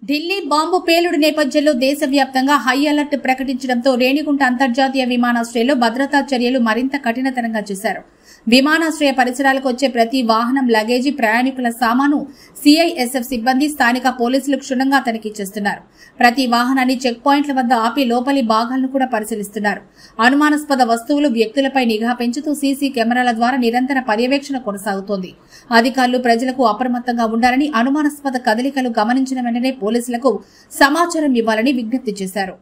Delhi bomb పేలుడు నేపథ్యంలో దేశవ్యాప్తంగా హై అలర్ట్ ప్రకటించడంతో రేణిగుంట అంతర్జాతీయ విమానాశ్రయంలో భద్రతా చర్యలు మరింత కఠినతరంగా చేశారు. విమానాశ్రయ పరిసరాలకు వచ్చే ప్రతి వాహనం, లగేజీ, ప్రయాణికుల సామాను సిఐఎస్ఎఫ్ సిబ్బంది, స్థానిక పోలీసులు క్షుణ్ణంగా తనిఖీ చేస్తున్నారు. ప్రతి వాహనాన్ని చెక్ పాయింట్ల వద్ద ఆపి లోపలి భాగాలను కూడా పరిశీలిస్తున్నారు. అనుమానాస్పద వస్తువులు, వ్యక్తులపై నిఘా పెంచుతూ సీసీ కెమెరాల ద్వారా నిరంతర పర్యవేక్షణ కొనసాగుతోంది. అధికారులు ప్రజలకు అప్రమత్తంగా ఉండాలని, అనుమానాస్పద కదలికలు గమనించిన వెంటనే పోలీసులకు సమాచారం ఇవ్వాలని విజ్ఞప్తి చేశారు.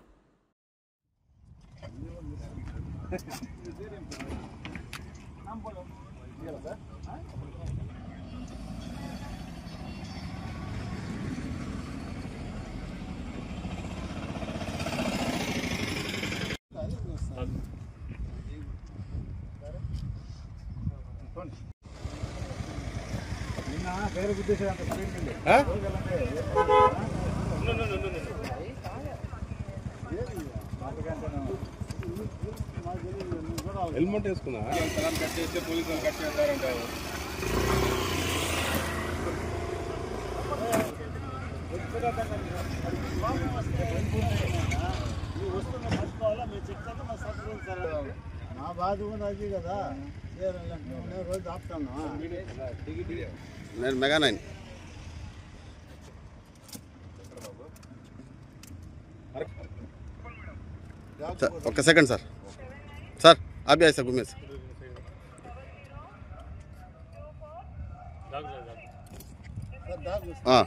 హెల్మెట్ వేసుకున్నా కట్ చేస్తే పోలీసులు కట్ చేస్తారంట. నా బాధ కూడా అది కదా, రోజు ఆపుతాను. నేను మెగా 9 ఒక్క సెకండ్ సార్. సార్ आप भी ऐसा घूमे सर. हाँ.